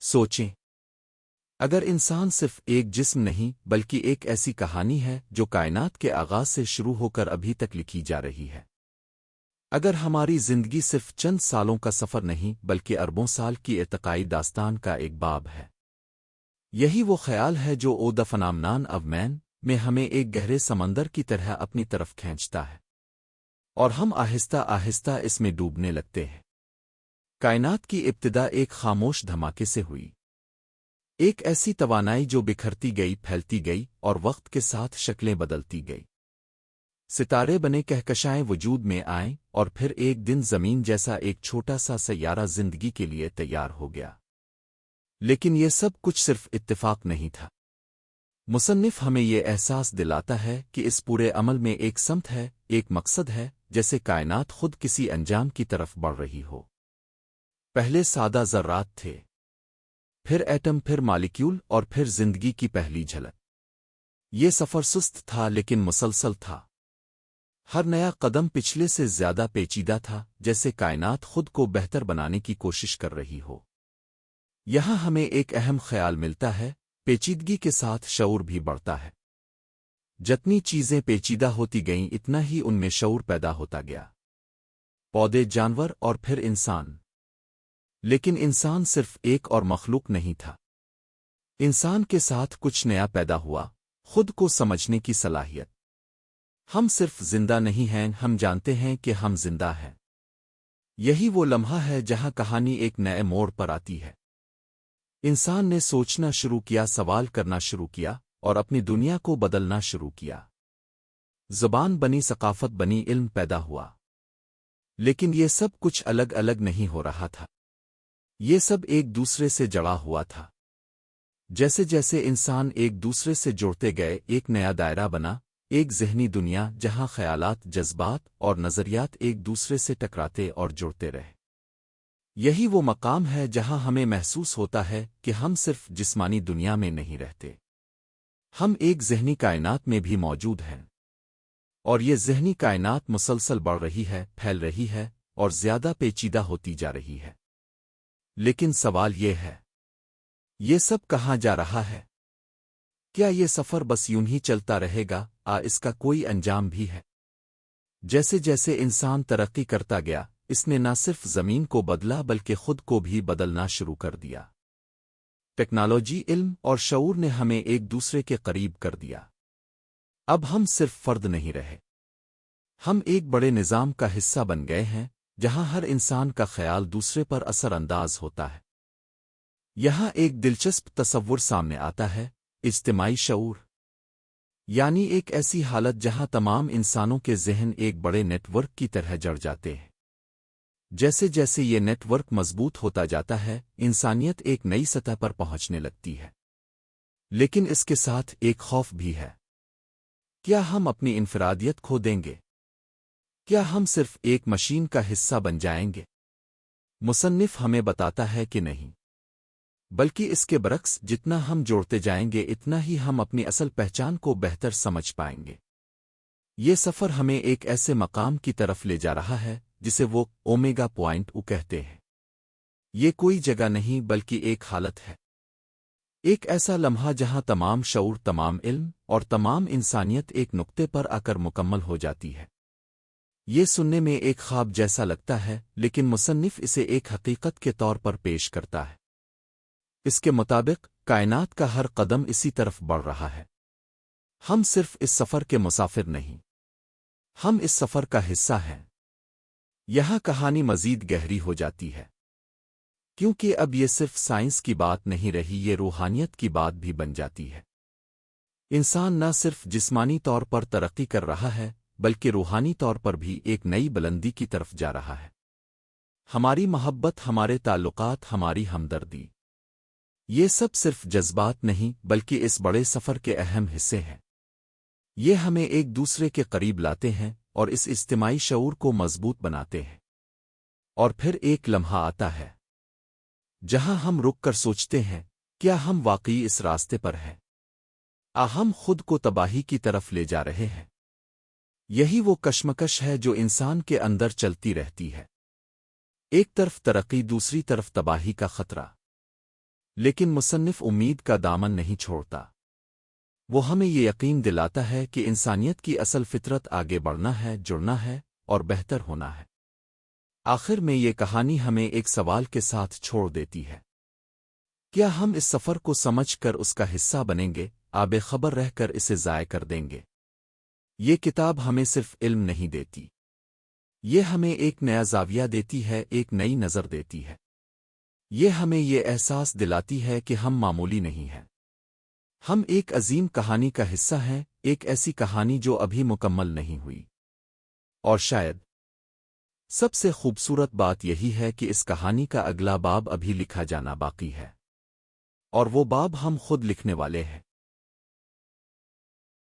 سوچیں، اگر انسان صرف ایک جسم نہیں بلکہ ایک ایسی کہانی ہے جو کائنات کے آغاز سے شروع ہو کر ابھی تک لکھی جا رہی ہے، اگر ہماری زندگی صرف چند سالوں کا سفر نہیں بلکہ اربوں سال کی ارتقائی داستان کا ایک باب ہے، یہی وہ خیال ہے جو او دفنامنان اومین میں ہمیں ایک گہرے سمندر کی طرح اپنی طرف کھینچتا ہے، اور ہم آہستہ آہستہ اس میں ڈوبنے لگتے ہیں۔ کائنات کی ابتدا ایک خاموش دھماکے سے ہوئی، ایک ایسی توانائی جو بکھرتی گئی، پھیلتی گئی اور وقت کے ساتھ شکلیں بدلتی گئی۔ ستارے بنے کہکشائیں وجود میں آئیں اور پھر ایک دن زمین جیسا ایک چھوٹا سا سیارہ زندگی کے لیے تیار ہو گیا۔ لیکن یہ سب کچھ صرف اتفاق نہیں تھا۔ مصنف ہمیں یہ احساس دلاتا ہے کہ اس پورے عمل میں ایک سمت ہے، ایک مقصد ہے، جیسے کائنات خود کسی انجام کی طرف بڑھ رہی ہو۔ پہلے سادہ ذرات تھے، پھر ایٹم، پھر مالیکیول اور پھر زندگی کی پہلی جھلک۔ یہ سفر سست تھا لیکن مسلسل تھا۔ ہر نیا قدم پچھلے سے زیادہ پیچیدہ تھا، جیسے کائنات خود کو بہتر بنانے کی کوشش کر رہی ہو۔ یہاں ہمیں ایک اہم خیال ملتا ہے، پیچیدگی کے ساتھ شعور بھی بڑھتا ہے۔ جتنی چیزیں پیچیدہ ہوتی گئیں اتنا ہی ان میں شعور پیدا ہوتا گیا۔ پودے، جانور اور پھر انسان۔ لیکن انسان صرف ایک اور مخلوق نہیں تھا۔ انسان کے ساتھ کچھ نیا پیدا ہوا، خود کو سمجھنے کی صلاحیت۔ ہم صرف زندہ نہیں ہیں، ہم جانتے ہیں کہ ہم زندہ ہیں۔ یہی وہ لمحہ ہے جہاں کہانی ایک نئے موڑ پر آتی ہے۔ انسان نے سوچنا شروع کیا، سوال کرنا شروع کیا اور اپنی دنیا کو بدلنا شروع کیا۔ زبان بنی، ثقافت بنی، علم پیدا ہوا۔ لیکن یہ سب کچھ الگ الگ نہیں ہو رہا تھا، یہ سب ایک دوسرے سے جڑا ہوا تھا۔ جیسے جیسے انسان ایک دوسرے سے جوڑتے گئے، ایک نیا دائرہ بنا، ایک ذہنی دنیا جہاں خیالات، جذبات اور نظریات ایک دوسرے سے ٹکراتے اور جڑتے رہے۔ یہی وہ مقام ہے جہاں ہمیں محسوس ہوتا ہے کہ ہم صرف جسمانی دنیا میں نہیں رہتے، ہم ایک ذہنی کائنات میں بھی موجود ہیں، اور یہ ذہنی کائنات مسلسل بڑھ رہی ہے، پھیل رہی ہے اور زیادہ پیچیدہ ہوتی جا رہی ہے۔ لیکن سوال یہ ہے، یہ سب کہاں جا رہا ہے؟ کیا یہ سفر بس یوں ہی چلتا رہے گا؟ اس کا کوئی انجام بھی ہے؟ جیسے جیسے انسان ترقی کرتا گیا، اس نے نہ صرف زمین کو بدلا بلکہ خود کو بھی بدلنا شروع کر دیا۔ ٹیکنالوجی، علم اور شعور نے ہمیں ایک دوسرے کے قریب کر دیا۔ اب ہم صرف فرد نہیں رہے، ہم ایک بڑے نظام کا حصہ بن گئے ہیں جہاں ہر انسان کا خیال دوسرے پر اثر انداز ہوتا ہے۔ یہاں ایک دلچسپ تصور سامنے آتا ہے، اجتماعی شعور، یعنی ایک ایسی حالت جہاں تمام انسانوں کے ذہن ایک بڑے نیٹ ورک کی طرح جڑ جاتے ہیں۔ جیسے جیسے یہ نیٹ ورک مضبوط ہوتا جاتا ہے، انسانیت ایک نئی سطح پر پہنچنے لگتی ہے۔ لیکن اس کے ساتھ ایک خوف بھی ہے۔ کیا ہم اپنی انفرادیت کھو دیں گے؟ کیا ہم صرف ایک مشین کا حصہ بن جائیں گے؟ مصنف ہمیں بتاتا ہے کہ نہیں، بلکہ اس کے برعکس، جتنا ہم جوڑتے جائیں گے اتنا ہی ہم اپنی اصل پہچان کو بہتر سمجھ پائیں گے۔ یہ سفر ہمیں ایک ایسے مقام کی طرف لے جا رہا ہے جسے وہ اومیگا پوائنٹ کہتے ہیں۔ یہ کوئی جگہ نہیں بلکہ ایک حالت ہے، ایک ایسا لمحہ جہاں تمام شعور، تمام علم اور تمام انسانیت ایک نقطے پر آ کر مکمل ہو جاتی ہے۔ یہ سننے میں ایک خواب جیسا لگتا ہے، لیکن مصنف اسے ایک حقیقت کے طور پر پیش کرتا ہے۔ اس کے مطابق کائنات کا ہر قدم اسی طرف بڑھ رہا ہے۔ ہم صرف اس سفر کے مسافر نہیں، ہم اس سفر کا حصہ ہیں۔ یہاں کہانی مزید گہری ہو جاتی ہے، کیونکہ اب یہ صرف سائنس کی بات نہیں رہی، یہ روحانیت کی بات بھی بن جاتی ہے۔ انسان نہ صرف جسمانی طور پر ترقی کر رہا ہے بلکہ روحانی طور پر بھی ایک نئی بلندی کی طرف جا رہا ہے۔ ہماری محبت، ہمارے تعلقات، ہماری ہمدردی، یہ سب صرف جذبات نہیں بلکہ اس بڑے سفر کے اہم حصے ہیں۔ یہ ہمیں ایک دوسرے کے قریب لاتے ہیں اور اس اجتماعی شعور کو مضبوط بناتے ہیں۔ اور پھر ایک لمحہ آتا ہے جہاں ہم رک کر سوچتے ہیں، کیا ہم واقعی اس راستے پر ہیں؟ ہم خود کو تباہی کی طرف لے جا رہے ہیں؟ یہی وہ کشمکش ہے جو انسان کے اندر چلتی رہتی ہے، ایک طرف ترقی، دوسری طرف تباہی کا خطرہ۔ لیکن مصنف امید کا دامن نہیں چھوڑتا۔ وہ ہمیں یہ یقین دلاتا ہے کہ انسانیت کی اصل فطرت آگے بڑھنا ہے، جڑنا ہے اور بہتر ہونا ہے۔ آخر میں یہ کہانی ہمیں ایک سوال کے ساتھ چھوڑ دیتی ہے۔ کیا ہم اس سفر کو سمجھ کر اس کا حصہ بنیں گے، آب خبر رہ کر اسے ضائع کر دیں گے؟ یہ کتاب ہمیں صرف علم نہیں دیتی، یہ ہمیں ایک نیا زاویہ دیتی ہے، ایک نئی نظر دیتی ہے۔ یہ ہمیں یہ احساس دلاتی ہے کہ ہم معمولی نہیں ہیں، ہم ایک عظیم کہانی کا حصہ ہیں، ایک ایسی کہانی جو ابھی مکمل نہیں ہوئی۔ اور شاید سب سے خوبصورت بات یہی ہے کہ اس کہانی کا اگلا باب ابھی لکھا جانا باقی ہے، اور وہ باب ہم خود لکھنے والے ہیں۔